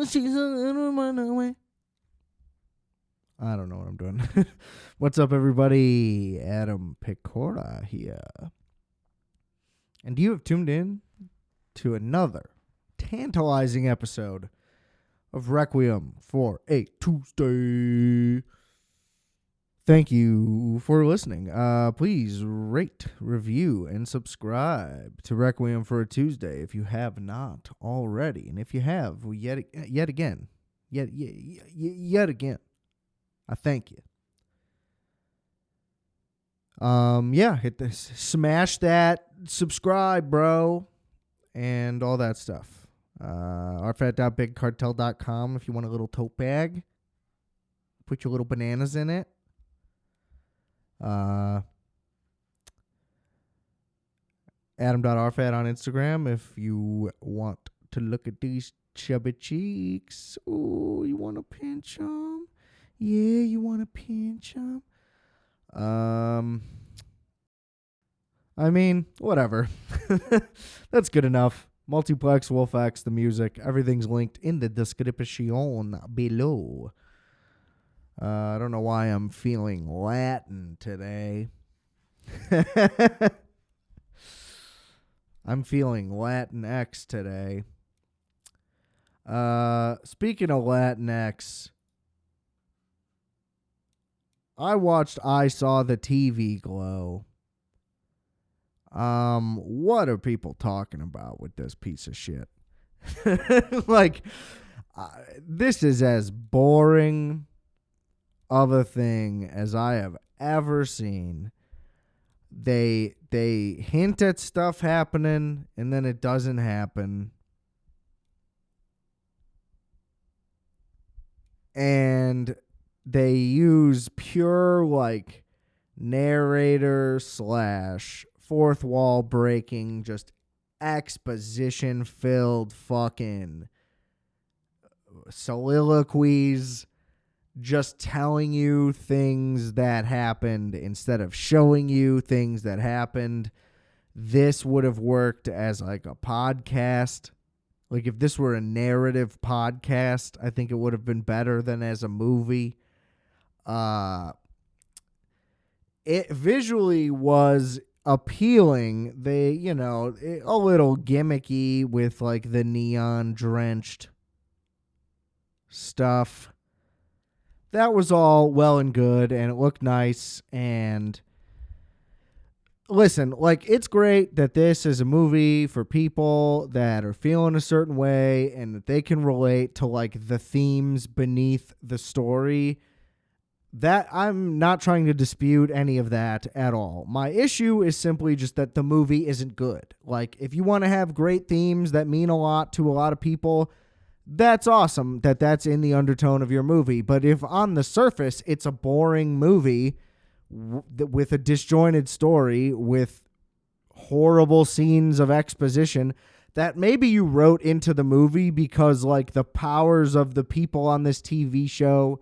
she's a little runaway. I don't know what I'm doing. What's up, everybody? Adam Pecora here. And you have tuned in to another tantalizing episode of Requiem for a Tuesday. Thank you for listening. Please rate, review, and subscribe to Requiem for a Tuesday if you have not already. And if you have, yet again, I thank you. Hit this, smash that subscribe, bro, and all that stuff. RFAT.bigcartel.com if you want a little tote bag. Put your little bananas in it. Adam.rfat on Instagram if you want to look at these chubby cheeks. Oh, you want to pinch them? Yeah, you want to pinch them? I mean, whatever. That's good enough. Multiplex, Wolfx, the music, everything's linked in the description below. I don't know why I'm feeling Latin today. I'm feeling Latinx today. Speaking of Latinx, I saw the TV glow. What are people talking about with this piece of shit? This is as boring of a thing as I have ever seen. They hint at stuff happening and then it doesn't happen. And they use pure narrator / fourth wall breaking, just exposition filled fucking soliloquies, just telling you things that happened instead of showing you things that happened. This would have worked as a podcast. If this were a narrative podcast, I think it would have been better than as a movie. It visually was appealing. They, a little gimmicky with the neon drenched stuff. That was all well and good, and it looked nice. And listen, it's great that this is a movie for people that are feeling a certain way and that they can relate to the themes beneath the story. That I'm not trying to dispute any of that at all. My issue is simply just that the movie isn't good. If you want to have great themes that mean a lot to a lot of people, that's awesome that that's in the undertone of your movie. But if on the surface it's a boring movie with a disjointed story, with horrible scenes of exposition that maybe you wrote into the movie because the powers of the people on this TV show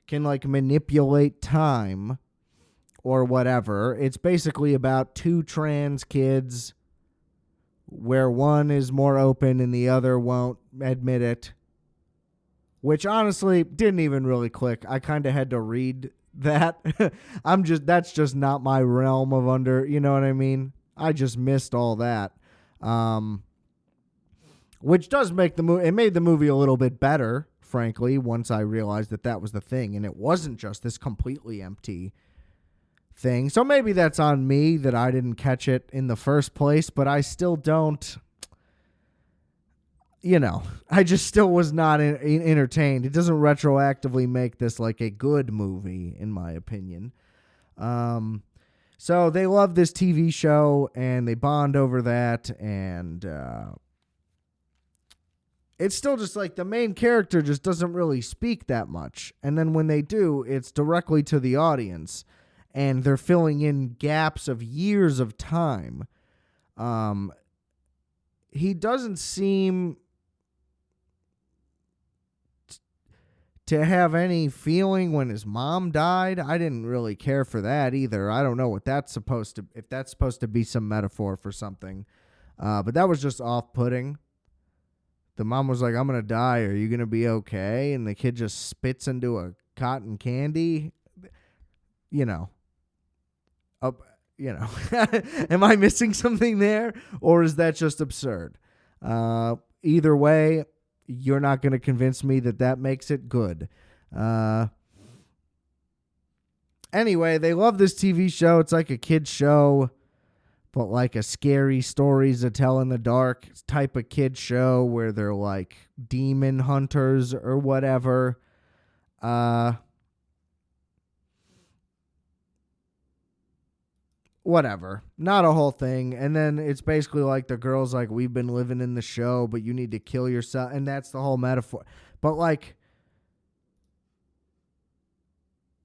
can manipulate time or whatever. It's basically about two trans kids where one is more open and the other won't admit it, which honestly didn't even really click. I kind of had to read that. That's just not my realm of you know what I mean? I just missed all that. Which does make it made the movie a little bit better, frankly, once I realized that was the thing and it wasn't just this completely empty thing. So maybe that's on me that I didn't catch it in the first place, but I still don't, I just still was not entertained. It doesn't retroactively make this a good movie, in my opinion. So they love this TV show and they bond over that, and it's still just the main character just doesn't really speak that much. And then when they do, it's directly to the audience. And they're filling in gaps of years of time. He doesn't seem to have any feeling when his mom died. I didn't really care for that either. I don't know what that's supposed to, if that's supposed to be some metaphor for something. But that was just off-putting the mom was like, I'm going to die. Are you going to be okay? And the kid just spits into a cotton candy. You know, am I missing something there? Or is that just absurd? Either way, you're not going to convince me that makes it good. Anyway, they love this TV show. It's like a kid's show, but like a scary stories to tell in the dark type of kid show where they're like demon hunters or whatever. Whatever. Not a whole thing. And then it's basically like the girl's like, we've been living in the show, but you need to kill yourself. And that's the whole metaphor. But like,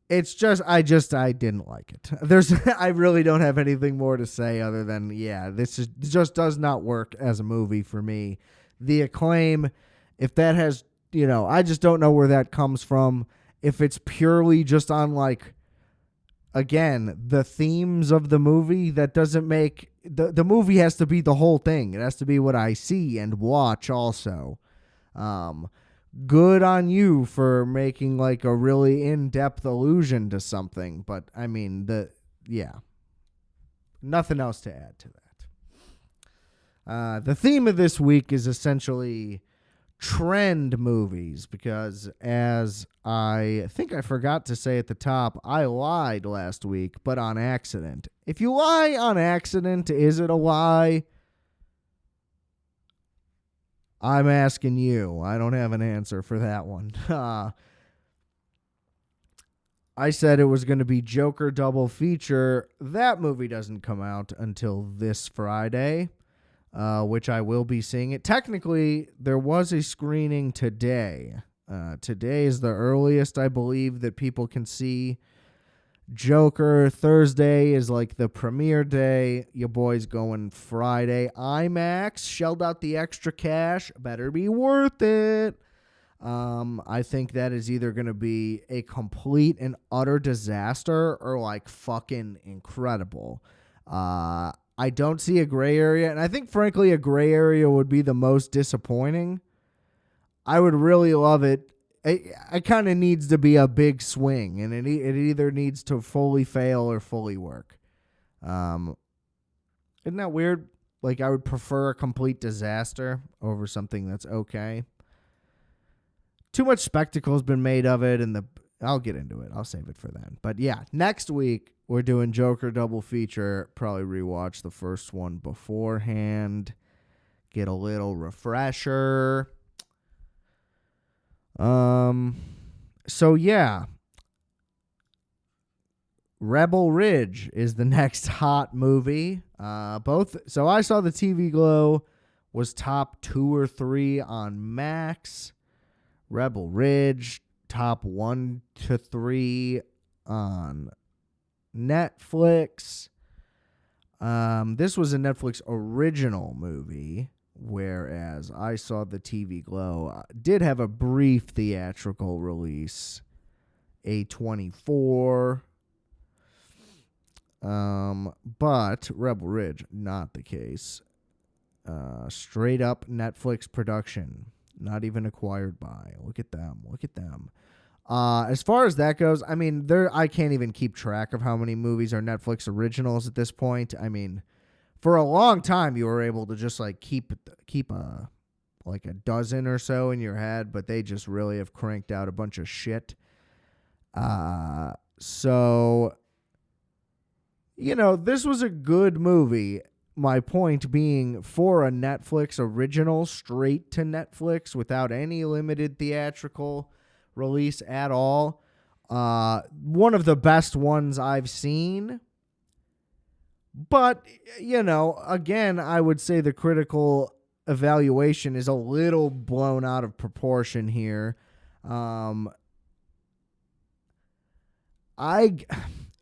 it's just, I didn't like it. I really don't have anything more to say other than, just does not work as a movie for me. The acclaim, if that has, I just don't know where that comes from. If it's purely just on like, again, the themes of the movie, that doesn't make, the movie has to be the whole thing. It has to be what I see and watch also. Good on you for making like a really in-depth allusion to something, but I mean, nothing else to add to that. The theme of this week is essentially trend movies, because as I think I forgot to say at the top, I lied last week, but on accident. If you lie on accident, is it a lie? I'm asking you. I don't have an answer for that one. I said it was going to be Joker double feature. That movie doesn't come out until this Friday, which I will be seeing it. Technically, there was a screening today. Today is the earliest, I believe, that people can see Joker. Thursday is like the premiere day. Your boy's going Friday. IMAX, shelled out the extra cash. Better be worth it. I think that is either going to be a complete and utter disaster or like fucking incredible. I don't see a gray area, and I think frankly a gray area would be the most disappointing. I would really love it. It kind of needs to be a big swing, and it either needs to fully fail or fully work. Isn't that weird? Like, I would prefer a complete disaster over something that's okay. Too much spectacle has been made of it, and I'll get into it. I'll save it for then. But yeah, next week we're doing Joker double feature. Probably rewatch the first one beforehand. Get a little refresher. So yeah, Rebel Ridge is the next hot movie. So I saw the TV Glow was top 2 or 3 on Max. Rebel Ridge top 1 to 3 on Netflix. This was a Netflix original movie, whereas I saw the TV Glow did have a brief theatrical release, A24. But Rebel Ridge, not the case. Straight up Netflix production, not even acquired by. Look at them. As far as that goes, I mean, I can't even keep track of how many movies are Netflix originals at this point. I mean, for a long time, you were able to just like keep like a dozen or so in your head, but they just really have cranked out a bunch of shit. So, this was a good movie. My point being, for a Netflix original, straight to Netflix without any limited theatrical release at all, one of the best ones I've seen. But, again, I would say the critical evaluation is a little blown out of proportion here.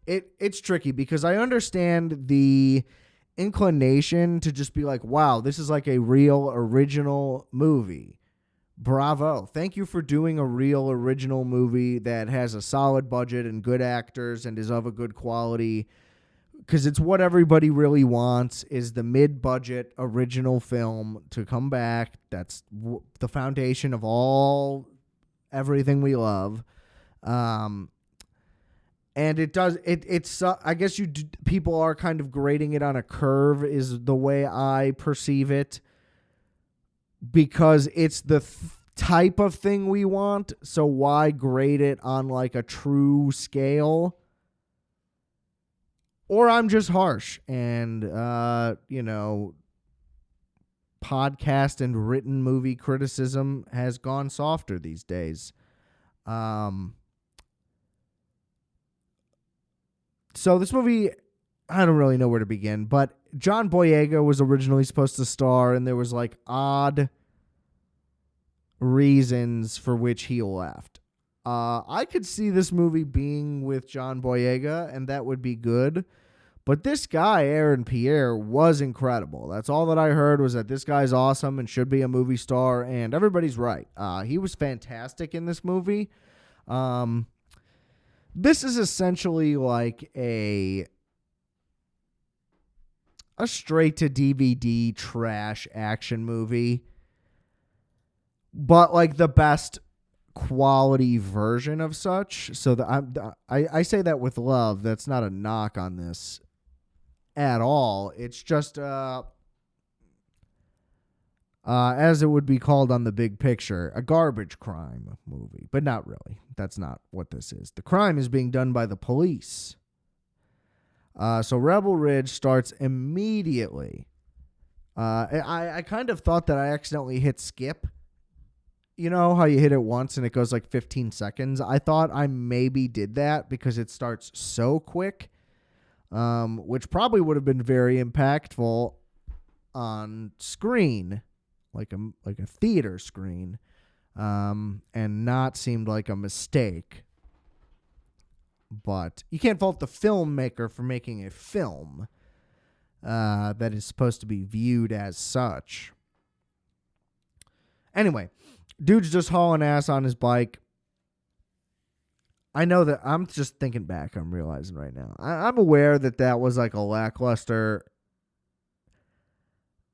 It's tricky because I understand the inclination to just be like, wow, this is like a real original movie. Bravo. Thank you for doing a real original movie that has a solid budget and good actors and is of a good quality. because it's what everybody really wants, is the mid-budget original film to come back. That's the foundation of everything we love. And it does, it's, I guess people are kind of grading it on a curve is the way I perceive it, because it's the type of thing we want. So why grade it on like a true scale? Or I'm just harsh and, podcast and written movie criticism has gone softer these days. So this movie, I don't really know where to begin, but John Boyega was originally supposed to star, and there was like odd reasons for which he left. I could see this movie being with John Boyega, and that would be good. But this guy, Aaron Pierre, was incredible. That's all that I heard, was that this guy's awesome and should be a movie star, and everybody's right. He was fantastic in this movie. This is essentially like a straight-to-DVD trash action movie, but like the best quality version of such. So I say that with love. That's not a knock on this at all. It's just as it would be called on The Big Picture, a garbage crime movie. But not really. That's not what this is. The crime is being done by the police. So Rebel Ridge starts immediately. I kind of thought that I accidentally hit skip. You know how you hit it once and it goes like 15 seconds? I thought I maybe did that because it starts so quick, which probably would have been very impactful on screen, like a theater screen, and not seemed like a mistake. But you can't fault the filmmaker for making a film that is supposed to be viewed as such. Anyway, dude's just hauling ass on his bike. I know that I'm just thinking back. I'm realizing right now. I'm aware that was like a lackluster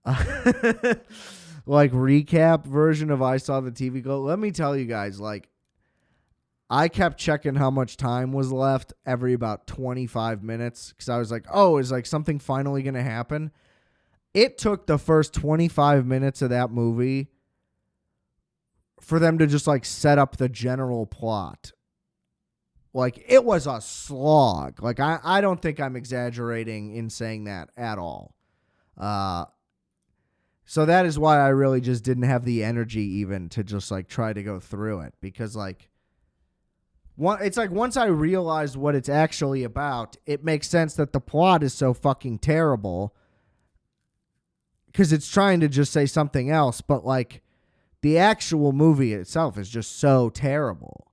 like recap version of I Saw the TV Go. Let me tell you guys, like, I kept checking how much time was left every about 25 minutes because I was like, oh, is like something finally going to happen? It took the first 25 minutes of that movie for them to just like set up the general plot. Like, it was a slog. Like, I don't think I'm exaggerating in saying that at all. So that is why I really just didn't have the energy even to just like try to go through it, because like, it's like once I realized what it's actually about, it makes sense that the plot is so fucking terrible because it's trying to just say something else, but like the actual movie itself is just so terrible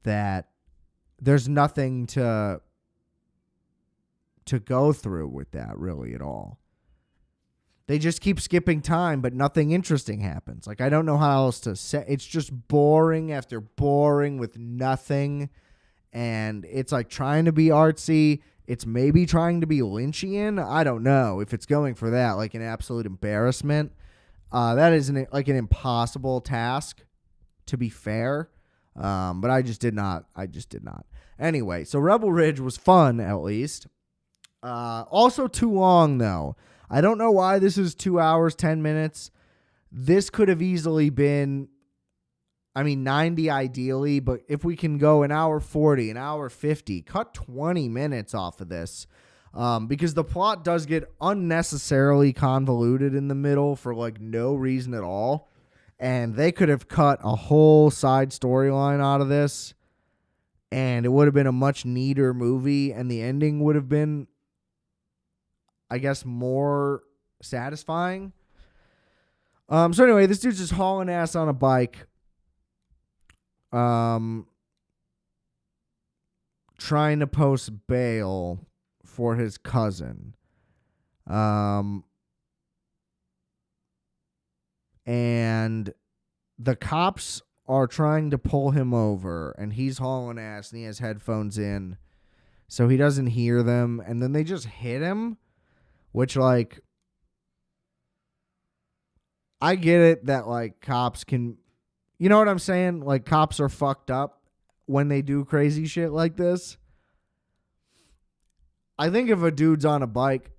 that there's nothing to go through with that really at all. They just keep skipping time, but nothing interesting happens. Like, I don't know how else to say. It's just boring after boring with nothing. And it's like trying to be artsy. It's maybe trying to be Lynchian. I don't know if it's going for that, like an absolute embarrassment. That is an impossible task, to be fair. But I just did not. Anyway, so Rebel Ridge was fun, at least. Also too long, though. I don't know why this is 2 hours, 10 minutes. This could have easily been, 90 ideally, but if we can go an hour 40, an hour 50, cut 20 minutes off of this, because the plot does get unnecessarily convoluted in the middle for like no reason at all. And they could have cut a whole side storyline out of this, and it would have been a much neater movie, and the ending would have been, I guess, more satisfying. So anyway, this dude's just hauling ass on a bike, trying to post bail for his cousin. And the cops are trying to pull him over, and he's hauling ass, and he has headphones in, so he doesn't hear them, and then they just hit him, which, like, I get it that, like, cops can, you know what I'm saying? Like, cops are fucked up when they do crazy shit like this. I think if a dude's on a bike,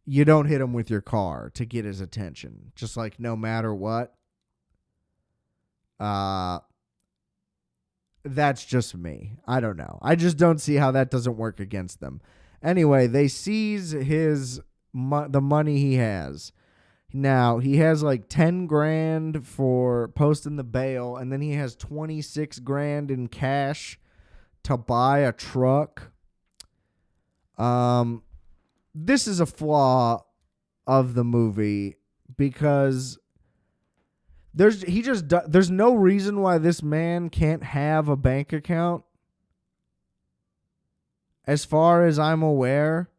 you don't hit him with your car to get his attention. Just, like, no matter what. That's just me. I don't know. I just don't see how that doesn't work against them. Anyway, they seize the money he has. Now, he has like 10 grand for posting the bail, and then he has 26 grand in cash to buy a truck. This is a flaw of the movie because there's no reason why this man can't have a bank account. As far as I'm aware,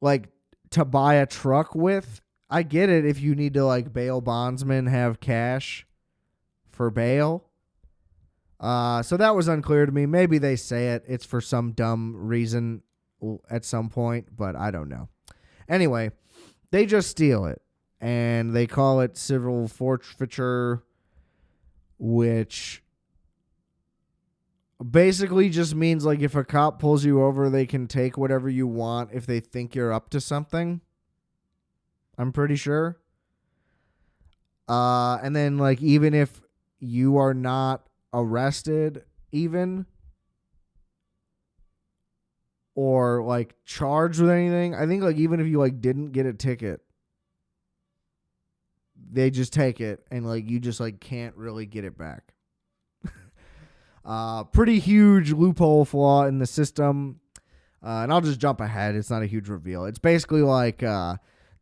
like, to buy a truck with. I get it if you need to, like, bail bondsman have cash for bail. So that was unclear to me. Maybe they say it's for some dumb reason at some point, but I don't know. Anyway, they just steal it, and they call it civil forfeiture, which basically just means, like, if a cop pulls you over, they can take whatever you want if they think you're up to something. I'm pretty sure. And then, like, even if you are not arrested, even, or, like, charged with anything, I think, like, even if you, like, didn't get a ticket, they just take it, and, like, you just, like, can't really get it back. Pretty huge loophole flaw in the system. And I'll just jump ahead. It's not a huge reveal. It's basically like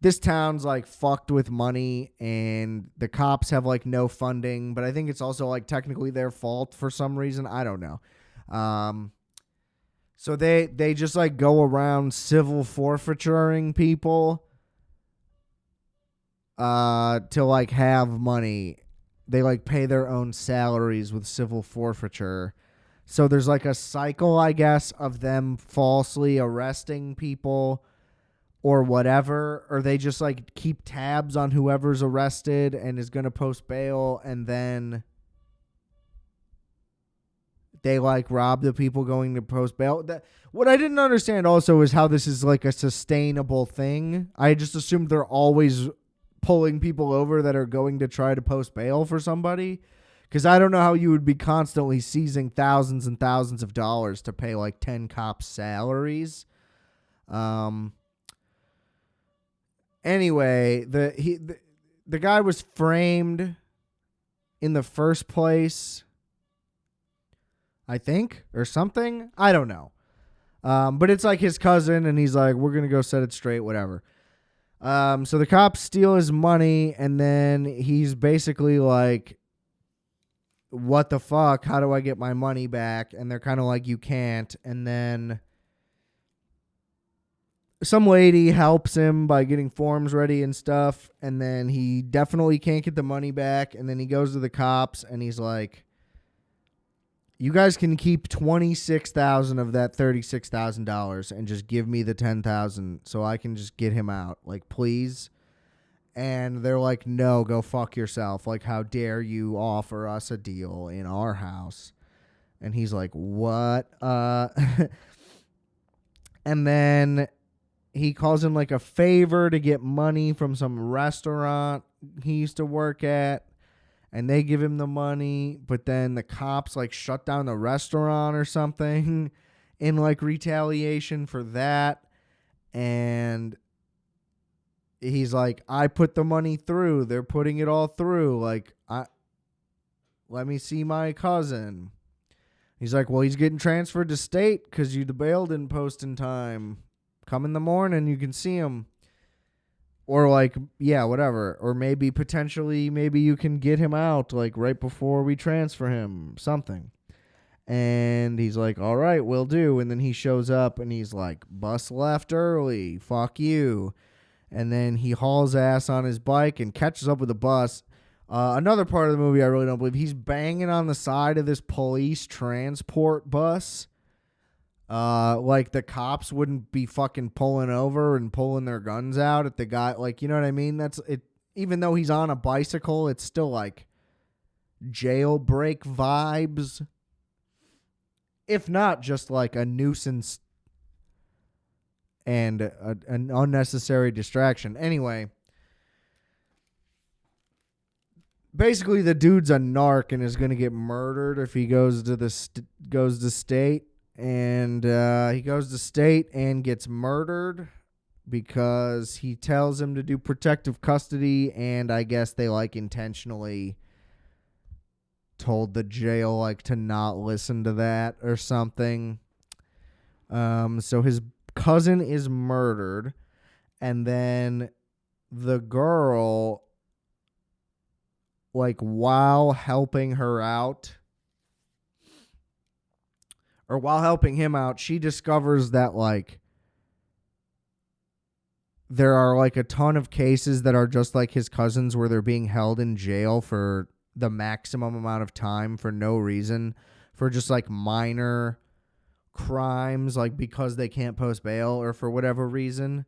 this town's like fucked with money, and the cops have like no funding, but I think it's also like technically their fault for some reason. I don't know. So they just like go around civil forfeituring people to like have money. They like pay their own salaries with civil forfeiture. So there's like a cycle, I guess, of them falsely arresting people or whatever, or they just like keep tabs on whoever's arrested and is going to post bail, and then they like rob the people going to post bail. What I didn't understand also is how this is like a sustainable thing. I just assumed they're always pulling people over that are going to try to post bail for somebody, because I don't know how you would be constantly seizing thousands and thousands of dollars to pay like 10 cops' salaries. Anyway, the guy was framed in the first place, I think, or something. I don't know. But it's like his cousin, and he's like, we're going to go set it straight, whatever. So the cops steal his money, and then he's basically like, what the fuck? How do I get my money back? And they're kind of like, you can't. And then some lady helps him by getting forms ready and stuff. And then he definitely can't get the money back. And then he goes to the cops, and he's like, you guys can keep $26,000 of that $36,000 and just give me the $10,000 so I can just get him out. Like, please. And they're like, no, go fuck yourself. Like, how dare you offer us a deal in our house? And he's like, what? And then he calls in like a favor to get money from some restaurant he used to work at. And they give him the money, but then the cops like shut down the restaurant or something in like retaliation for that. And he's like, I put the money through. They're putting it all through. Like, let me see my cousin. He's like, well, he's getting transferred to state because the bail didn't post in time. Come in the morning, you can see him. Or like, yeah, whatever. Or maybe potentially, maybe you can get him out like right before we transfer him. Something. And he's like, all right, will do. And then he shows up and he's like, bus left early. Fuck you. And then he hauls ass on his bike and catches up with the bus. Another part of the movie I really don't believe. He's banging on the side of this police transport bus. Like the cops wouldn't be fucking pulling over and pulling their guns out at the guy. Like, you know what I mean? That's it. Even though he's on a bicycle, it's still like jailbreak vibes. If not just like a nuisance and an unnecessary distraction. Anyway, basically the dude's a narc and is going to get murdered if he goes to state. And he goes to state and gets murdered because he tells him to do protective custody, and I guess they like intentionally told the jail like to not listen to that or something. So his cousin is murdered, and then the girl, like while helping her out, or while helping him out, she discovers that like there are like a ton of cases that are just like his cousins where they're being held in jail for the maximum amount of time for no reason, for just like minor crimes, like because they can't post bail or for whatever reason.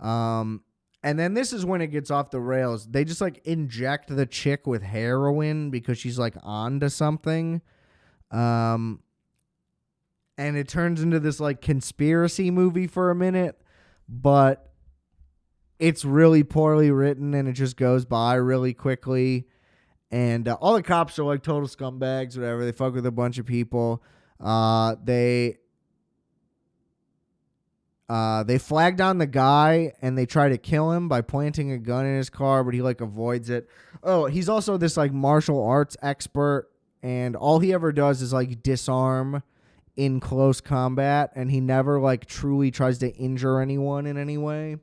And then this is when it gets off the rails. They just like inject the chick with heroin because she's like onto something. And it turns into this like conspiracy movie for a minute, but it's really poorly written and it just goes by really quickly. And all the cops are like total scumbags, whatever. They fuck with a bunch of people. They flag down the guy and they try to kill him by planting a gun in his car, but he like avoids it. Oh, he's also this like martial arts expert, and all he ever does is like disarm in close combat, and he never like truly tries to injure anyone in any way.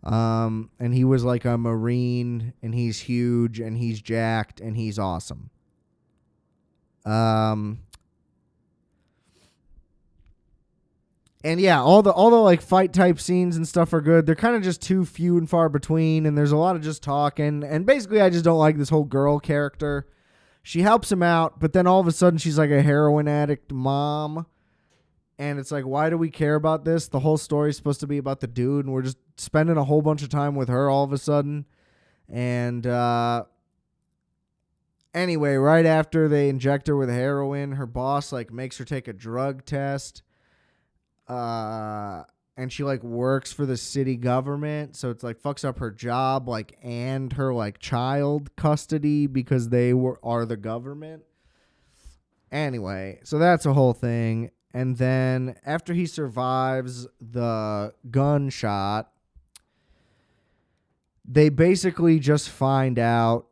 And he was like a Marine, and he's huge and he's jacked and he's awesome. And yeah, all the like fight type scenes and stuff are good. They're kind of just too few and far between, and there's a lot of just talking. And basically, I just don't like this whole girl character. She helps him out, but then all of a sudden she's like a heroin addict mom. And it's like, why do we care about this? The whole story is supposed to be about the dude, and we're just spending a whole bunch of time with her all of a sudden. And anyway, right after they inject her with heroin, her boss like makes her take a drug test. And she like works for the city government, so it's like fucks up her job, like, and her like child custody because they are the government. Anyway, so that's a whole thing. And then after he survives the gunshot, they basically just find out.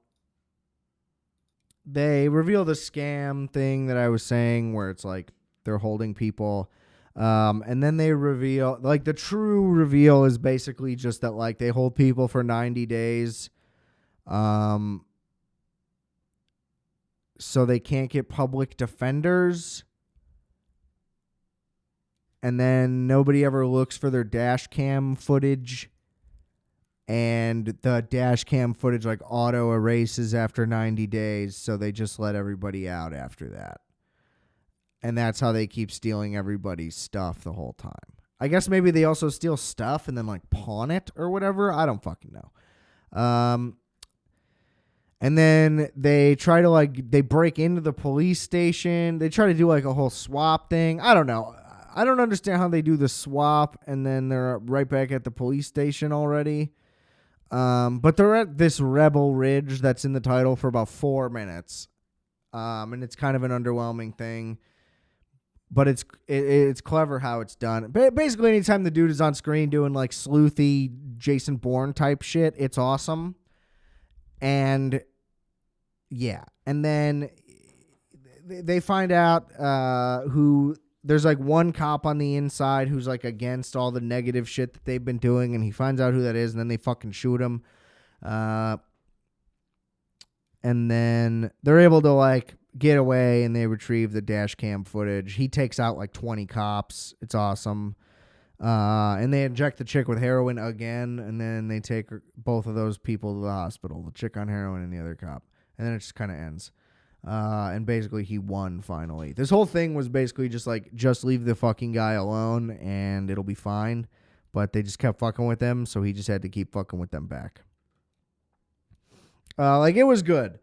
They reveal the scam thing that I was saying, where it's like they're holding people. And then they reveal, like, the true reveal is basically just that, like, they hold people for 90 days. So they can't get public defenders. And then nobody ever looks for their dash cam footage. And the dash cam footage, like, auto erases after 90 days. So they just let everybody out after that. And that's how they keep stealing everybody's stuff the whole time. I guess maybe they also steal stuff and then like pawn it or whatever. I don't fucking know. And then they try to like, they break into the police station. They try to do like a whole swap thing. I don't know. I don't understand how they do the swap and then they're right back at the police station already. But they're at this Rebel Ridge that's in the title for about 4 minutes. And it's kind of an underwhelming thing. But it's clever how it's done. Basically, anytime the dude is on screen doing like sleuthy Jason Bourne type shit, it's awesome. And yeah, and then they find out who there's like one cop on the inside who's like against all the negative shit that they've been doing, and he finds out who that is, and then they fucking shoot him. And then they're able to like get away, and they retrieve the dash cam footage. He takes out like 20 cops. It's awesome. And they inject the chick with heroin again, and then they take both of those people to the hospital, the chick on heroin and the other cop. And then it just kind of ends. And basically he won finally. This whole thing was basically just like, just leave the fucking guy alone and it'll be fine. But they just kept fucking with him, so he just had to keep fucking with them back. Like, it was good.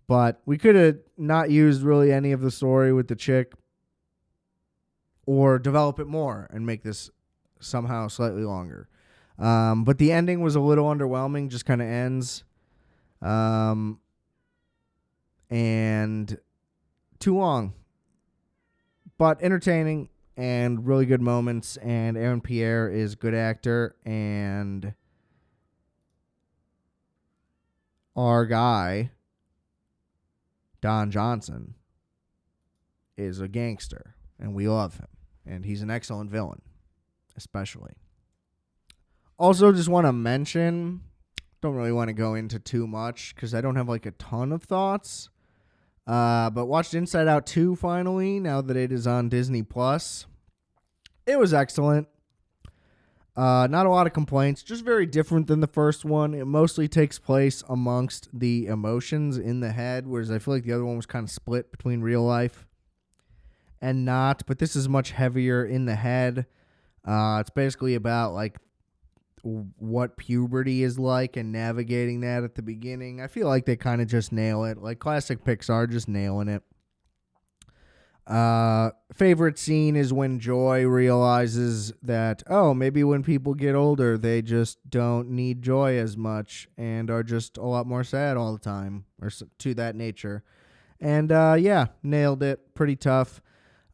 But we could have not used really any of the story with the chick, or develop it more and make this somehow slightly longer. But the ending was a little underwhelming, just kind of ends. And too long. But entertaining and really good moments. And Aaron Pierre is a good actor. And our guy, Don Johnson, is a gangster. And we love him. And he's an excellent villain, especially. Also, just want to mention, don't really want to go into too much because I don't have like a ton of thoughts. But watched Inside Out 2 finally, now that it is on Disney+. It was excellent. Not a lot of complaints, just very different than the first one. It mostly takes place amongst the emotions in the head, whereas I feel like the other one was kind of split between real life and not, but this is much heavier in the head. It's basically about like what puberty is like and navigating that at the beginning. I feel like they kind of just nail it. Like classic Pixar, just nailing it. Favorite scene is when Joy realizes that, oh, maybe when people get older, they just don't need joy as much and are just a lot more sad all the time, or to that nature. And yeah, nailed it. Pretty tough.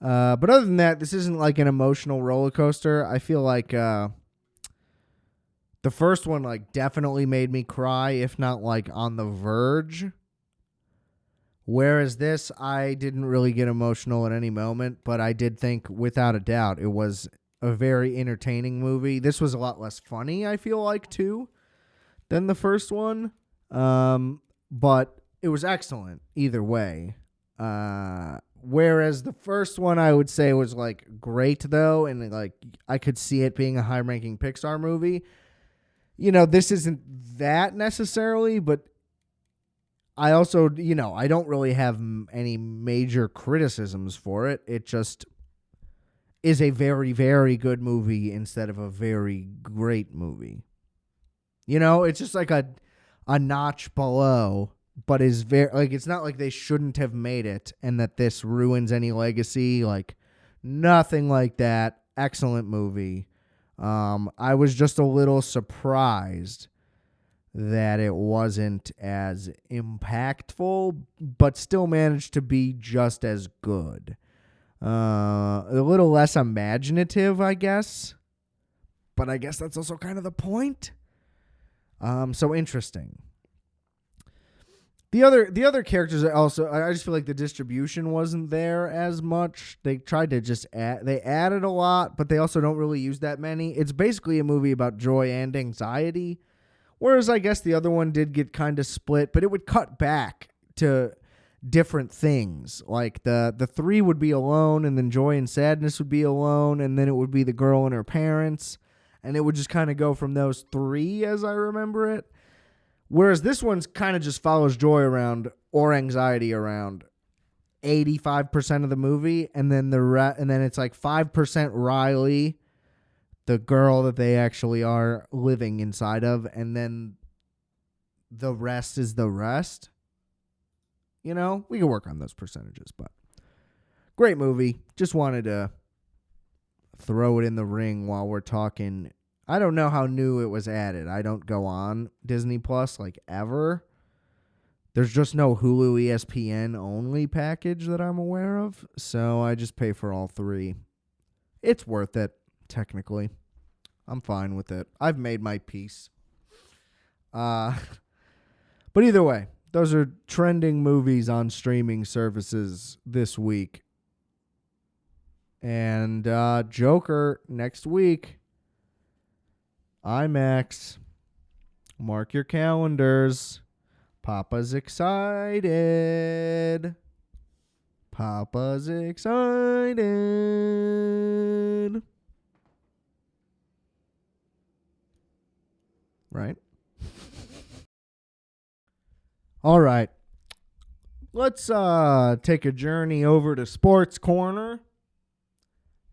But other than that, this isn't like an emotional roller coaster. I feel like the first one like definitely made me cry, if not like on the verge. Whereas this, I didn't really get emotional at any moment, but I did think without a doubt it was a very entertaining movie. This was a lot less funny, I feel like, too, than the first one. But it was excellent either way. Whereas the first one, I would say, was like great though, and like I could see it being a high-ranking Pixar movie. You know, this isn't that necessarily, but I also, you know, I don't really have any major criticisms for it. It just is a very, very good movie instead of a very great movie. You know, it's just like a notch below, but is very, like, it's not like they shouldn't have made it and that this ruins any legacy. Like, nothing like that. Excellent movie. I was just a little surprised that it wasn't as impactful, but still managed to be just as good. A little less imaginative, I guess. But I guess that's also kind of the point. So interesting. The other characters also, I just feel like the distribution wasn't there as much. They tried to just they added a lot, but they also don't really use that many. It's basically a movie about joy and anxiety. Whereas I guess the other one did get kind of split, but it would cut back to different things. Like the three would be alone, and then joy and sadness would be alone, and then it would be the girl and her parents. And it would just kind of go from those three as I remember it. Whereas this one's kind of just follows joy around, or anxiety around, 85% of the movie, and then and then it's like 5% Riley, the girl that they actually are living inside of, and then the rest is the rest. You know, we can work on those percentages, but great movie. Just wanted to throw it in the ring while we're talking. I don't know how new it was added. I don't go on Disney Plus like ever. There's just no Hulu ESPN only package that I'm aware of, so I just pay for all three. It's worth it. Technically, I'm fine with it. I've made my peace. But either way, those are trending movies on streaming services this week. And Joker next week. IMAX. Mark your calendars. Papa's excited. Papa's excited. right? All right. Let's take a journey over to Sports Corner,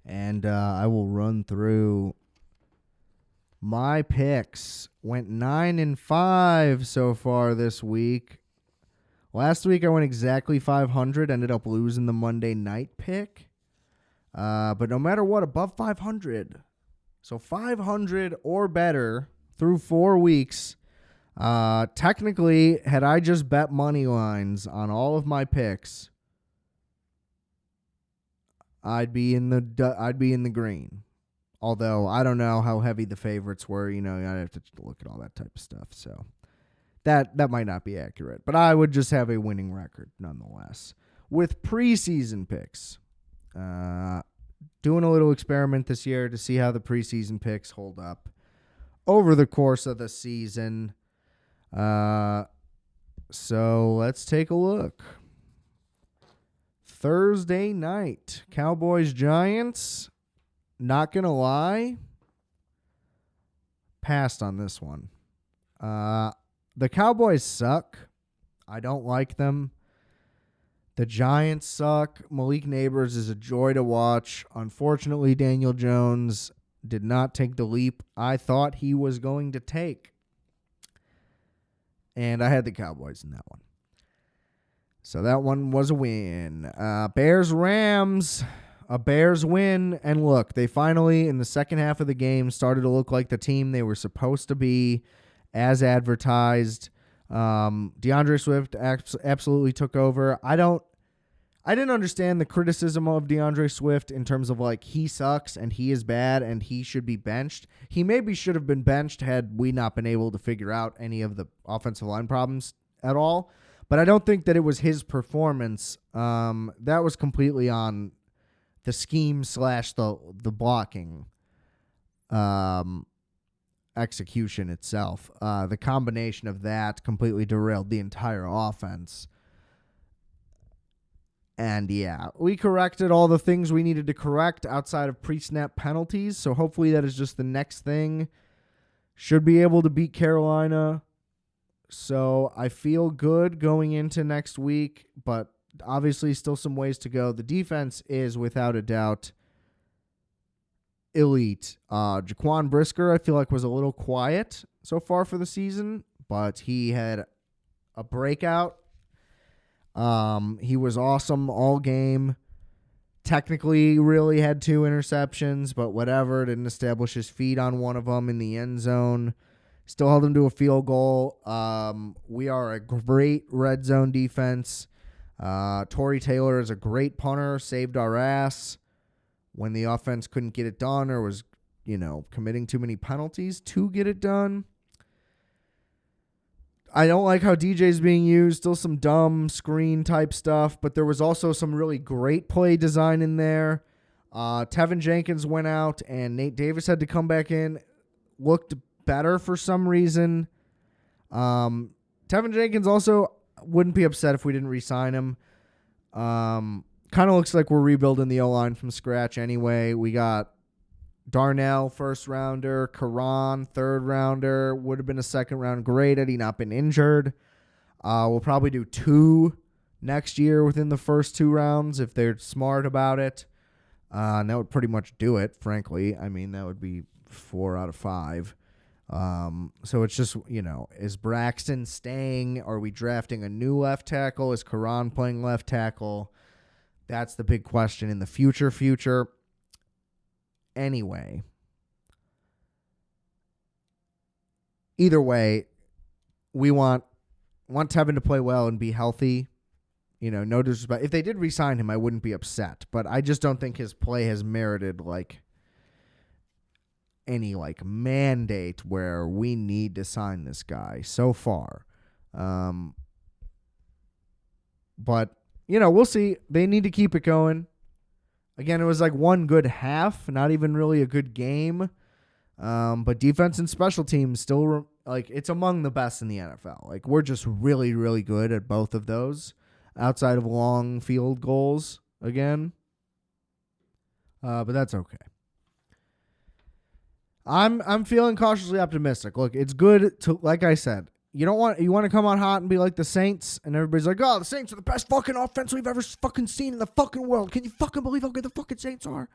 and I will run through my picks. Went 9-5 so far this week. Last week I went exactly 500, ended up losing the Monday night pick. But no matter what, above 500. So 500 or better through 4 weeks. Technically, had I just bet money lines on all of my picks, I'd be in the green. Although I don't know how heavy the favorites were, I'd have to look at all that type of stuff. So that might not be accurate, but I would just have a winning record nonetheless. With preseason picks, doing a little experiment this year to see how the preseason picks hold up over the course of the season. So let's take a look. Thursday night, Cowboys-Giants. Not going to lie, passed on this one. The Cowboys suck. I don't like them. The Giants suck. Malik Neighbors is a joy to watch. Unfortunately, Daniel Jones did not take the leap I thought he was going to take. And I had the Cowboys in that one. So that one was a win. Bears-Rams, a Bears win. And look, they finally, in the second half of the game, started to look like the team they were supposed to be as advertised. DeAndre Swift absolutely took over. I didn't understand the criticism of DeAndre Swift in terms of like he sucks and he is bad and he should be benched. He maybe should have been benched had we not been able to figure out any of the offensive line problems at all. But I don't think that it was his performance. That was completely on the scheme / the blocking execution itself. The combination of that completely derailed the entire offense. And yeah, we corrected all the things we needed to correct outside of pre-snap penalties. So hopefully that is just the next thing. Should be able to beat Carolina. So I feel good going into next week, but obviously still some ways to go. The defense is without a doubt elite. Jaquan Brisker, I feel like, was a little quiet so far for the season, but he had a breakout. He was awesome all game. Technically, really had 2 interceptions, but whatever. Didn't establish his feet on one of them in the end zone. Still held him to a field goal. We are a great red zone defense. Torrey Taylor is a great punter. Saved our ass when the offense couldn't get it done or was, committing too many penalties to get it done. I don't like how DJ's being used. Still some dumb screen type stuff, but there was also some really great play design in there. Tevin Jenkins went out and Nate Davis had to come back in. Looked better for some reason. Tevin Jenkins also wouldn't be upset if we didn't re-sign him. Kind of looks like we're rebuilding the O-line from scratch anyway. We got Darnell, first rounder, Karan, third rounder, would have been a second round grade had he not been injured. We'll probably do 2 next year within the first 2 rounds if they're smart about it. And that would pretty much do it, frankly. I mean, that would be 4 out of 5. So it's just, is Braxton staying? Are we drafting a new left tackle? Is Karan playing left tackle? That's the big question in the future. Anyway, either way, we want Tevin to play well and be healthy. No disrespect. If they did re-sign him, I wouldn't be upset. But I just don't think his play has merited any mandate where we need to sign this guy so far. But we'll see. They need to keep it going. Again, it was one good half, not even really a good game. But defense and special teams still, it's among the best in the NFL. We're just really, really good at both of those outside of long field goals again. But that's okay. I'm feeling cautiously optimistic. Look, it's good to, like I said, you want to come on hot and be like the Saints, and everybody's like, oh, the Saints are the best fucking offense we've ever fucking seen in the fucking world. Can you fucking believe how good the fucking Saints are?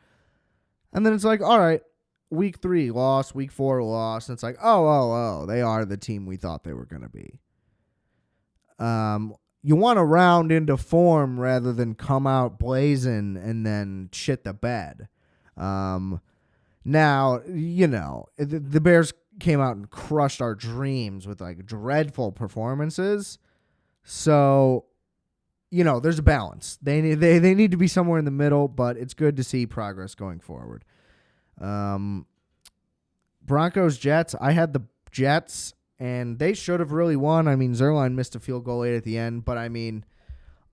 And then it's like, all right, week 3 loss, week 4 loss, and it's like, oh, they are the team we thought they were gonna be. You want to round into form rather than come out blazing and then shit the bed. Now, the Bears came out and crushed our dreams with like dreadful performances. So, there's a balance. They need to be somewhere in the middle, but it's good to see progress going forward. Broncos, Jets. I had the Jets, and they should have really won. I mean, Zerline missed a field goal late at the end, but I mean,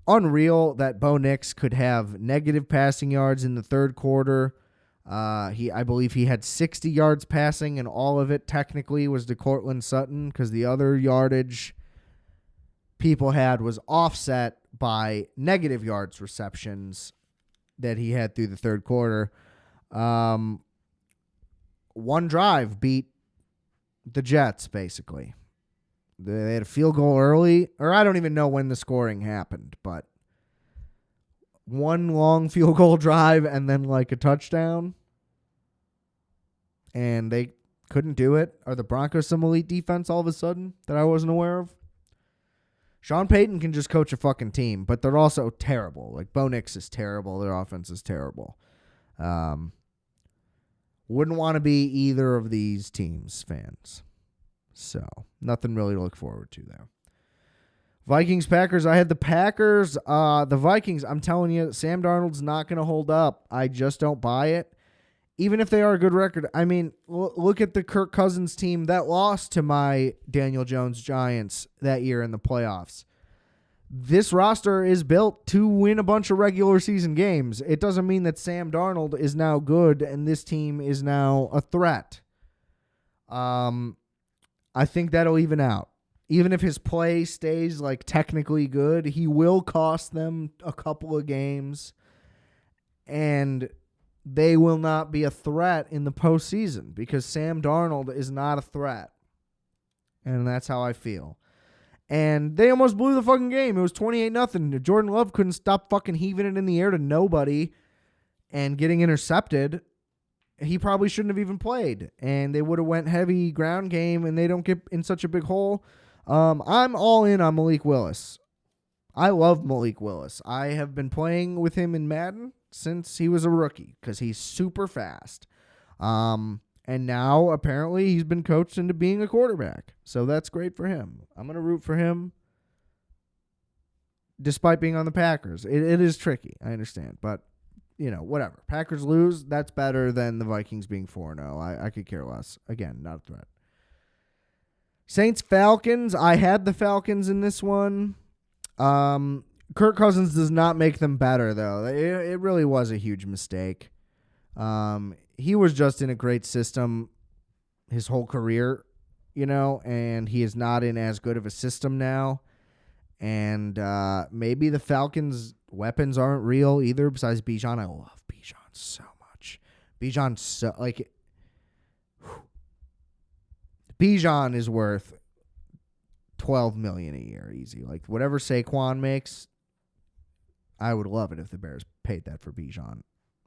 unreal that Bo Nix could have negative passing yards in the third quarter. I believe he had 60 yards passing, and all of it technically was to Cortland Sutton because the other yardage people had was offset by negative yards receptions that he had through the third quarter. One drive beat the Jets, basically. They had a field goal early, or I don't even know when the scoring happened, but one long field goal drive and then like a touchdown, and they couldn't do it. Are the Broncos some elite defense all of a sudden that I wasn't aware of? Sean Payton can just coach a fucking team, but they're also terrible. Like, Bo Nix is terrible. Their offense is terrible. Wouldn't want to be either of these teams' fans. So, nothing really to look forward to there. Vikings, Packers. I had the Packers. The Vikings, I'm telling you, Sam Darnold's not going to hold up. I just don't buy it. Even if they are a good record. I mean, look at the Kirk Cousins team that lost to my Daniel Jones Giants that year in the playoffs. This roster is built to win a bunch of regular season games. It doesn't mean that Sam Darnold is now good and this team is now a threat. I think that'll even out. Even if his play stays like technically good, he will cost them a couple of games, and they will not be a threat in the postseason because Sam Darnold is not a threat. And that's how I feel. And they almost blew the fucking game. It was 28-0. Jordan Love couldn't stop fucking heaving it in the air to nobody and getting intercepted. He probably shouldn't have even played. And they would have went heavy ground game, and they don't get in such a big hole. I'm all in on Malik Willis. I love Malik Willis. I have been playing with him in Madden since he was a rookie because he's super fast. And now apparently he's been coached into being a quarterback. So that's great for him. I'm going to root for him despite being on the Packers. It is tricky. I understand. But, whatever. Packers lose. That's better than the Vikings being 4-0. I could care less. Again, not a threat. Saints, Falcons. I had the Falcons in this one. Kirk Cousins does not make them better, though. It really was a huge mistake. He was just in a great system his whole career, and he is not in as good of a system now. And maybe the Falcons' weapons aren't real either, besides Bijan. I love Bijan so much. Bijan is worth $12 million a year, easy. Like, whatever Saquon makes, I would love it if the Bears paid that for Bijan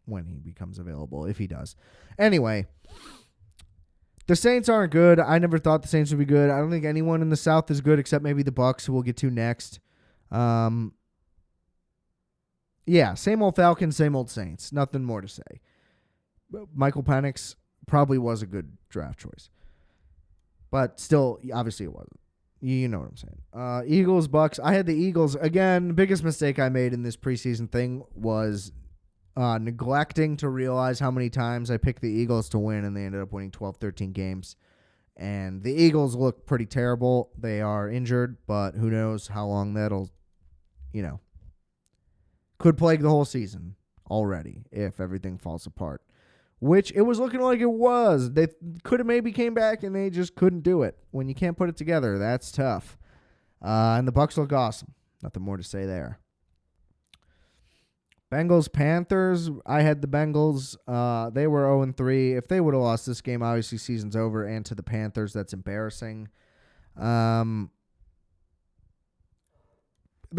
when he becomes available, if he does. Anyway, the Saints aren't good. I never thought the Saints would be good. I don't think anyone in the South is good except maybe the Bucs, who we'll get to next. Yeah, same old Falcons, same old Saints. Nothing more to say. Michael Penix probably was a good draft choice. But still, obviously it wasn't. You know what I'm saying. Eagles, Bucks. I had the Eagles. Again, the biggest mistake I made in this preseason thing was neglecting to realize how many times I picked the Eagles to win, and they ended up winning 12, 13 games. And the Eagles look pretty terrible. They are injured, but who knows how long that'll, could plague the whole season already if everything falls apart. Which it was looking like it was. They could have maybe came back, and they just couldn't do it. When you can't put it together, that's tough. And the Bucs look awesome. Nothing more to say there. Bengals Panthers. I had the Bengals. They were 0-3. If they would have lost this game, obviously season's over. And to the Panthers, that's embarrassing. They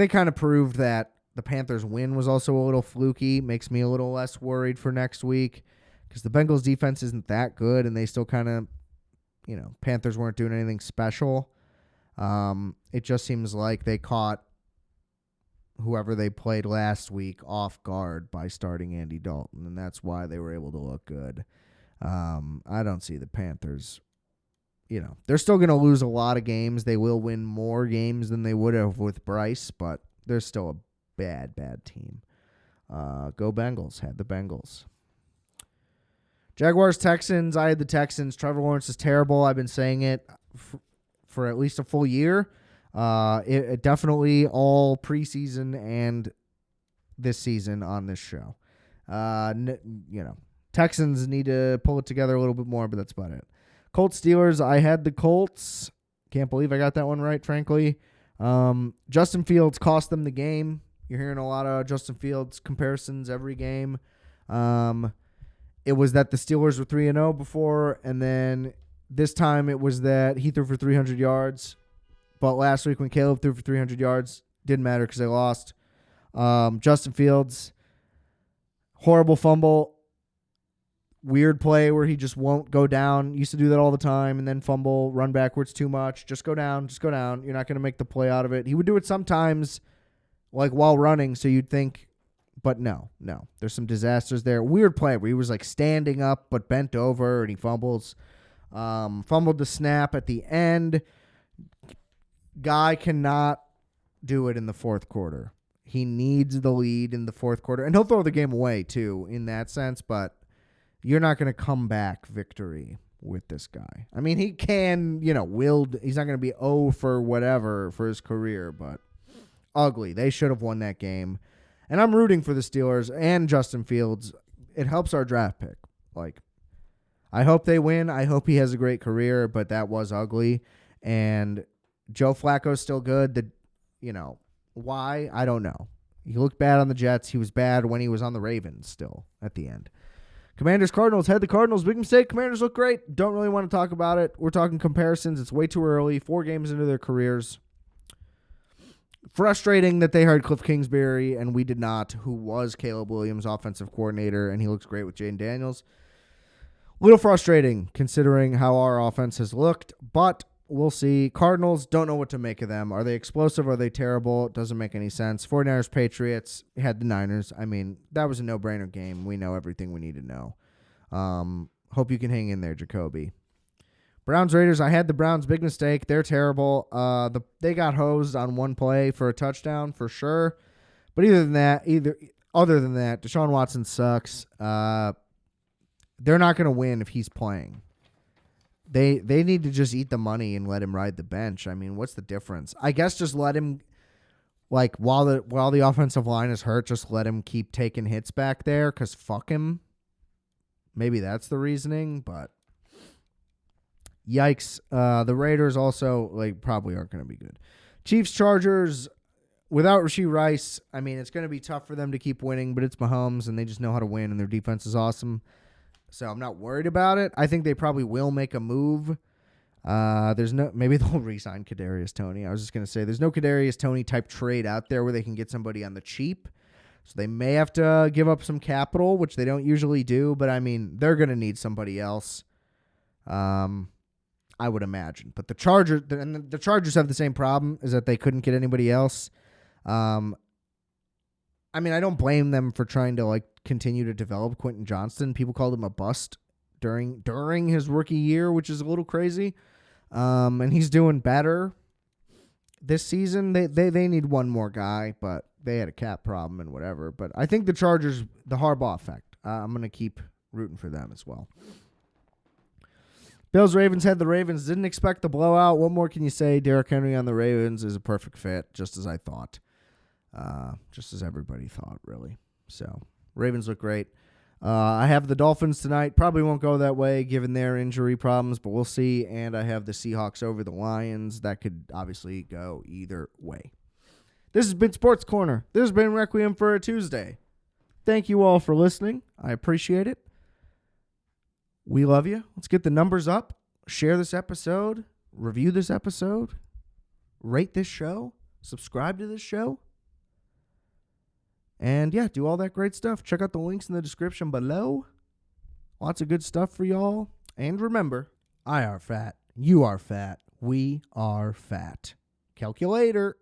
kind of proved that the Panthers win was also a little fluky. Makes me a little less worried for next week because the Bengals defense isn't that good, and they still kind of, Panthers weren't doing anything special. It just seems like they caught whoever they played last week off guard by starting Andy Dalton, and that's why they were able to look good. I don't see the Panthers. They're still going to lose a lot of games. They will win more games than they would have with Bryce, but they're still a bad, bad team. Go Bengals. Had the Bengals. Jaguars, Texans. I had the Texans. Trevor Lawrence is terrible. I've been saying it for at least a full year. It definitely all preseason and this season on this show. Texans need to pull it together a little bit more, but that's about it. Colts, Steelers. I had the Colts. Can't believe I got that one right, frankly. Justin Fields cost them the game. You're hearing a lot of Justin Fields comparisons every game. It was that the Steelers were 3-0 before, and then this time it was that he threw for 300 yards. But last week when Caleb threw for 300 yards, didn't matter because they lost. Justin Fields, horrible fumble. Weird play where he just won't go down. Used to do that all the time and then fumble, run backwards too much. Just go down, just go down. You're not going to make the play out of it. He would do it sometimes like while running, so you'd think, but no. There's some disasters there. Weird play where he was like standing up but bent over and he fumbles. Fumbled the snap at the end. Guy cannot do it in the fourth quarter. He needs the lead in the fourth quarter. And he'll throw the game away, too, in that sense. But you're not going to come back victory with this guy. I mean, he can, he's not going to be 0 for whatever for his career. But ugly. They should have won that game. And I'm rooting for the Steelers and Justin Fields. It helps our draft pick. I hope they win. I hope he has a great career. But that was ugly. And Joe Flacco's still good. Why? I don't know. He looked bad on the Jets. He was bad when he was on the Ravens still at the end. Commanders, Cardinals. Had the Cardinals. Big mistake. Commanders look great. Don't really want to talk about it. We're talking comparisons. It's way too early. 4 games into their careers. Frustrating that they hired Cliff Kingsbury and we did not, who was Caleb Williams' offensive coordinator, and he looks great with Jaden Daniels. A little frustrating considering how our offense has looked, but we'll see. Cardinals, don't know what to make of them. Are they explosive? Are they terrible? It doesn't make any sense. 49ers, Patriots, had the Niners. I mean, that was a no-brainer game. We know everything we need to know. Hope you can hang in there, Jacoby. Browns, Raiders, I had the Browns. Big mistake. They're terrible. They got hosed on one play for a touchdown for sure. But other than that, Deshaun Watson sucks. They're not going to win if he's playing. They need to just eat the money and let him ride the bench. I mean, what's the difference? I guess just let him, while the offensive line is hurt, just let him keep taking hits back there because fuck him. Maybe that's the reasoning, but yikes. The Raiders also probably aren't going to be good. Chiefs, Chargers, without Rashee Rice, I mean, it's going to be tough for them to keep winning, but it's Mahomes, and they just know how to win, and their defense is awesome. So I'm not worried about it. I think they probably will make a move. Maybe they'll re-sign Kadarius Toney. I was just going to say there's no Kadarius Toney type trade out there where they can get somebody on the cheap. So they may have to give up some capital, which they don't usually do. But, I mean, they're going to need somebody else, I would imagine. But the Chargers have the same problem, is that they couldn't get anybody else. I mean, I don't blame them for trying to continue to develop Quentin Johnston. People called him a bust during his rookie year, which is a little crazy. And he's doing better this season. They need one more guy, but they had a cap problem and whatever. But I think the Chargers, the Harbaugh effect, I'm going to keep rooting for them as well. Bills, Ravens, had the Ravens. Didn't expect the blowout. What more can you say? Derrick Henry on the Ravens is a perfect fit, just as I thought. Just as everybody thought, really. So, Ravens look great. I have the Dolphins tonight. Probably won't go that way given their injury problems, but we'll see. And I have the Seahawks over the Lions. That could obviously go either way. This has been Sports Corner. This has been Requiem for a Tuesday. thank you all for listening. I appreciate it. We love you. Let's get the numbers up. Share this episode. Review this episode. Rate this show. Subscribe to this show. And yeah, do all that great stuff. Check out the links in the description below. Lots of good stuff for y'all. And remember, I are fat. You are fat. We are fat. Calculator.